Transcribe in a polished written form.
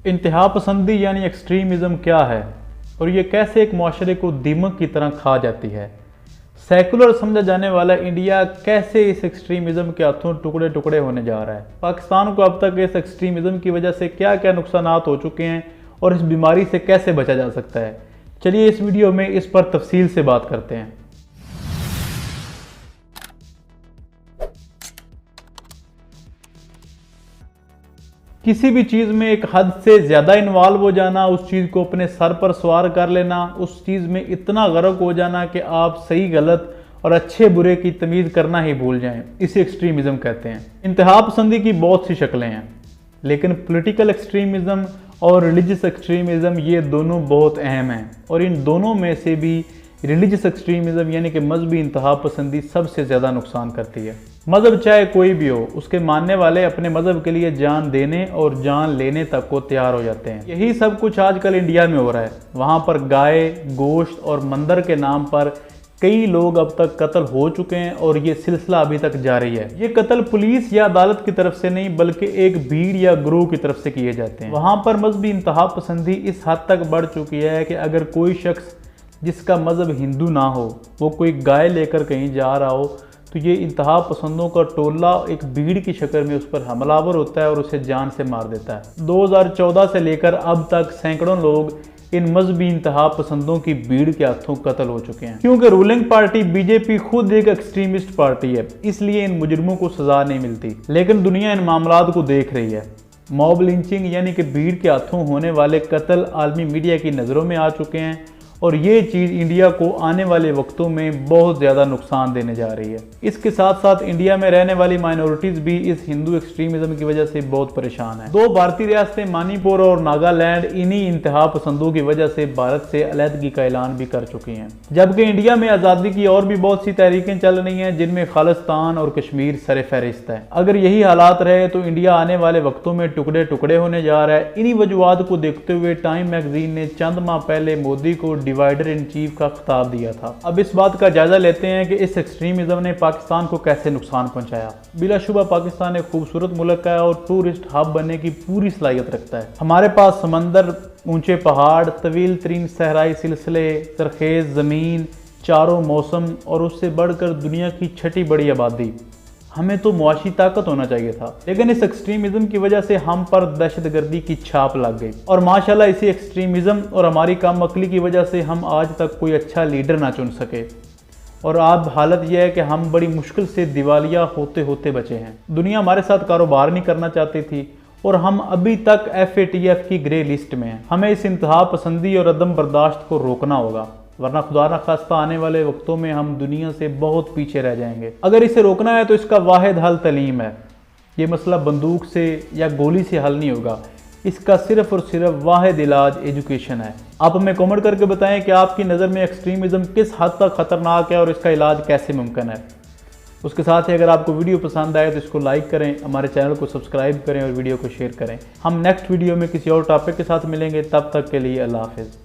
इंतहा पसंदी यानी एक्सट्रीमिज़म क्या है और ये कैसे एक माशरे को दीमक की तरह खा जाती है। सेकुलर समझा जाने वाला इंडिया कैसे इस एक्सट्रीमिज़म के हाथों टुकड़े टुकड़े होने जा रहा है। पाकिस्तान को अब तक इस एक्सट्रीमिज़म की वजह से क्या क्या नुकसान हो चुके हैं और इस बीमारी से कैसे बचा जा सकता है। चलिए इस वीडियो में इस पर तफसील से बात करते हैं। किसी भी चीज़ में एक हद से ज़्यादा इन्वॉल्व हो जाना, उस चीज़ को अपने सर पर सवार कर लेना, उस चीज़ में इतना गर्क हो जाना कि आप सही गलत और अच्छे बुरे की तमीज़ करना ही भूल जाएं, इसे एक्सट्रीमिज़म कहते हैं। इंतहा पसंदी की बहुत सी शक्लें हैं, लेकिन पॉलिटिकल एक्सट्रीमिज़म और रिलीजियस एक्सट्रीमिज़म ये दोनों बहुत अहम हैं और इन दोनों में से भी रिलीजियस एक्सट्रीमिज़म यानी कि मजहबी इंतहा पसंदी सबसे ज़्यादा नुकसान करती है। मज़हब चाहे कोई भी हो, उसके मानने वाले अपने मज़हब के लिए जान देने और जान लेने तक को तैयार हो जाते हैं। यही सब कुछ आजकल इंडिया में हो रहा है। वहाँ पर गाय, गोश्त और मंदिर के नाम पर कई लोग अब तक कत्ल हो चुके हैं और ये सिलसिला अभी तक जारी है। ये कत्ल पुलिस या अदालत की तरफ से नहीं बल्कि एक भीड़ या ग्रोह की तरफ से किए जाते हैं। वहाँ पर मजहबी इंतहा पसंदी इस हद तक बढ़ चुकी है कि अगर कोई शख्स जिसका मज़हब हिंदू ना हो वो कोई गाय लेकर कहीं जा रहा हो तो ये इंतहा पसंदों का टोला एक भीड़ की शक्ल में उस पर हमलावर होता है और उसे जान से मार देता है। 2014 से लेकर अब तक सैकड़ों लोग इन मजहबी इंतहा पसंदों की भीड़ के हाथों कत्ल हो चुके हैं। क्योंकि रूलिंग पार्टी बीजेपी खुद एक एक्सट्रीमिस्ट पार्टी है, इसलिए इन मुजरिमों को सजा नहीं मिलती। लेकिन दुनिया इन मामलात को देख रही है। मॉब लिंचिंग यानी कि भीड़ के हाथों होने वाले कत्ल आलमी मीडिया की नज़रों में आ चुके हैं और ये चीज़ इंडिया को आने वाले वक्तों में बहुत ज़्यादा नुकसान देने जा रही है। इसके साथ साथ इंडिया में रहने वाली माइनॉरिटीज़ भी इस हिंदू एक्सट्रीमिज़म की वजह से बहुत परेशान है। दो भारतीय रियासतें मणिपुर और नागालैंड इन्हीं इंतहा पसंदों की वजह से भारत से अलहदगी का ऐलान भी कर चुकी हैं, जबकि इंडिया में आज़ादी की और भी बहुत सी तहरीकें चल रही हैं जिनमें खालिस्तान और कश्मीर सर फहरिस्त है। अगर यही हालात रहे तो इंडिया आने वाले वक्तों में टुकड़े टुकड़े होने जा रहा है। इन्हीं वजूहात को देखते हुए टाइम मैगजीन ने चंद माह पहले मोदी को डिवाइडर इन चीफ का खिताब दिया था। अब इस बात का जायजा लेते हैं कि इस एक्सट्रीमिज्म ने पाकिस्तान को कैसे नुकसान पहुंचाया। बिलाशुबा पाकिस्तान एक खूबसूरत मुल्क है और टूरिस्ट हब बनने की पूरी सलाहियत रखता है। हमारे पास समंदर, ऊंचे पहाड़, तवील तरीन सहराई सिलसिले, सरखेज ज़मीन, चारों मौसम और उससे बढ़कर दुनिया की छठी बड़ी आबादी। हमें तो मुआशी ताकत होना चाहिए था, लेकिन इस एक्सट्रीमिज्म की वजह से हम पर दहशतगर्दी की छाप लग गई और माशाल्लाह इसी एक्सट्रीमिज्म और हमारी कम अक्ली की वजह से हम आज तक कोई अच्छा लीडर ना चुन सके और अब हालत यह है कि हम बड़ी मुश्किल से दिवालिया होते होते बचे हैं। दुनिया हमारे साथ कारोबार नहीं करना चाहती थी और हम अभी तक FATF की ग्रे लिस्ट में हैं। हमें इस इंतहा पसंदी और अदम बर्दाश्त को रोकना होगा, वरना खुदा न खास्ता आने वाले वक्तों में हम दुनिया से बहुत पीछे रह जाएंगे। अगर इसे रोकना है तो इसका वाहिद हल तालीम है। ये मसला बंदूक से या गोली से हल नहीं होगा, इसका सिर्फ और सिर्फ वाहिद इलाज एजुकेशन है। आप हमें कमेंट करके बताएं कि आपकी नज़र में एक्सट्रीमिज़म किस हद तक ख़तरनाक है और इसका इलाज कैसे मुमकिन है। उसके साथ ही अगर आपको वीडियो पसंद आए तो इसको लाइक करें, हमारे चैनल को सब्सक्राइब करें और वीडियो को शेयर करें। हम नेक्स्ट वीडियो में किसी और टॉपिक के साथ मिलेंगे, तब तक के लिए अल्लाह हाफ़िज़।